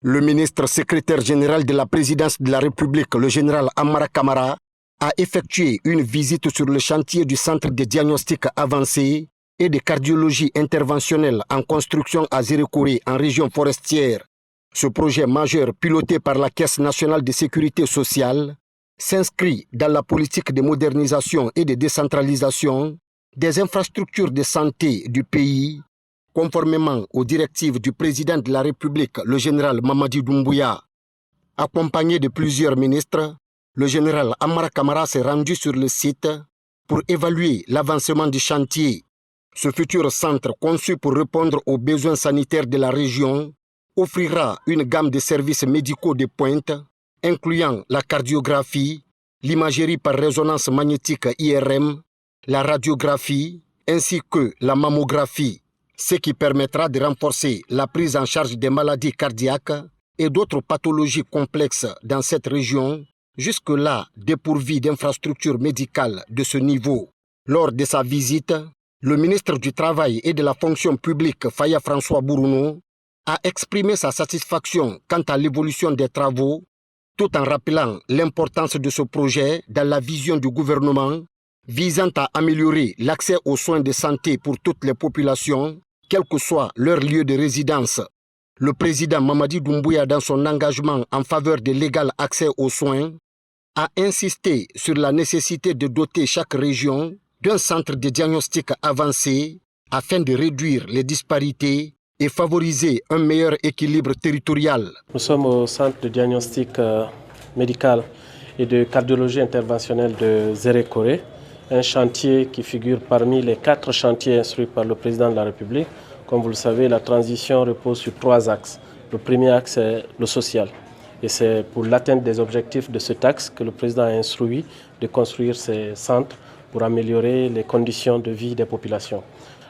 Le ministre secrétaire général de la présidence de la République, le général Amara Kamara, a effectué une visite sur le chantier du centre de diagnostic avancé et de cardiologie interventionnelle en construction à Zérékoré, en région forestière. Ce projet majeur piloté par la Caisse nationale de sécurité sociale s'inscrit dans la politique de modernisation et de décentralisation des infrastructures de santé du pays, conformément aux directives du président de la République, le général Mamadi Doumbouya. Accompagné de plusieurs ministres, le général Amara Kamara s'est rendu sur le site pour évaluer l'avancement du chantier. Ce futur centre, conçu pour répondre aux besoins sanitaires de la région, offrira une gamme de services médicaux de pointe, incluant la cardiographie, l'imagerie par résonance magnétique IRM, la radiographie, ainsi que la mammographie, ce qui permettra de renforcer la prise en charge des maladies cardiaques et d'autres pathologies complexes dans cette région, jusque-là dépourvues d'infrastructures médicales de ce niveau. Lors de sa visite, le ministre du Travail et de la Fonction publique, Faya François Bourounou, a exprimé sa satisfaction quant à l'évolution des travaux, tout en rappelant l'importance de ce projet dans la vision du gouvernement visant à améliorer l'accès aux soins de santé pour toutes les populations, quel que soit leur lieu de résidence. Le président Mamadi Doumbouya, dans son engagement en faveur de l'égal accès aux soins, a insisté sur la nécessité de doter chaque région d'un centre de diagnostic avancé afin de réduire les disparités et favoriser un meilleur équilibre territorial. Nous sommes au centre de diagnostic médical et de cardiologie interventionnelle de Zérékoré, un chantier qui figure parmi les 4 chantiers instruits par le président de la République. Comme vous le savez, la transition repose sur 3 axes. Le premier axe est le social. Et c'est pour l'atteinte des objectifs de cet axe que le président a instruit de construire ces centres pour améliorer les conditions de vie des populations.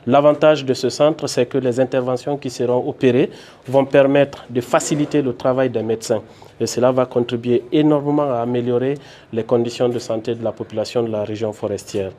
L'avantage de ce centre, c'est que les interventions qui seront opérées vont permettre de faciliter le travail des médecins. Et cela va contribuer énormément à améliorer les conditions de santé de la population de la région forestière.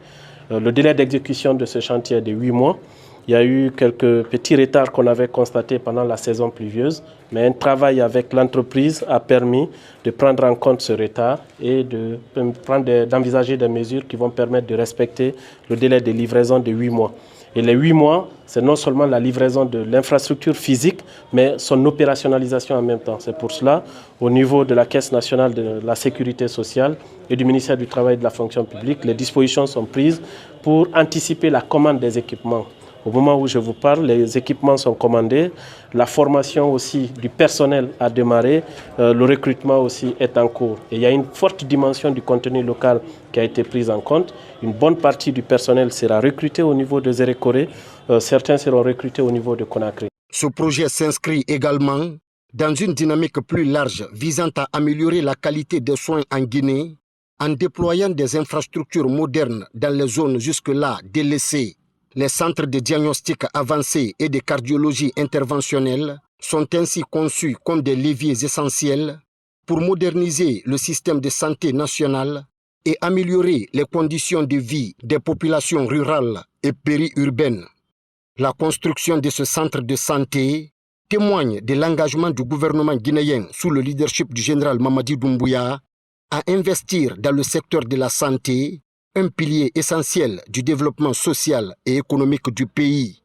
Le délai d'exécution de ce chantier est de 8 mois. Il y a eu quelques petits retards qu'on avait constatés pendant la saison pluvieuse, mais un travail avec l'entreprise a permis de prendre en compte ce retard et d'envisager des mesures qui vont permettre de respecter le délai de livraison de 8 mois. Et les 8 mois, c'est non seulement la livraison de l'infrastructure physique, mais son opérationnalisation en même temps. C'est pour cela, au niveau de la Caisse nationale de la sécurité sociale et du ministère du Travail et de la Fonction publique, les dispositions sont prises pour anticiper la commande des équipements. Au moment où je vous parle, les équipements sont commandés, la formation aussi du personnel a démarré, le recrutement aussi est en cours. Et il y a une forte dimension du contenu local qui a été prise en compte. Une bonne partie du personnel sera recruté au niveau de Zérékoré, certains seront recrutés au niveau de Conakry. Ce projet s'inscrit également dans une dynamique plus large visant à améliorer la qualité des soins en Guinée en déployant des infrastructures modernes dans les zones jusque-là délaissées. Les centres de diagnostic avancé et de cardiologie interventionnelle sont ainsi conçus comme des leviers essentiels pour moderniser le système de santé national et améliorer les conditions de vie des populations rurales et périurbaines. La construction de ce centre de santé témoigne de l'engagement du gouvernement guinéen sous le leadership du général Mamadi Doumbouya à investir dans le secteur de la santé, un pilier essentiel du développement social et économique du pays.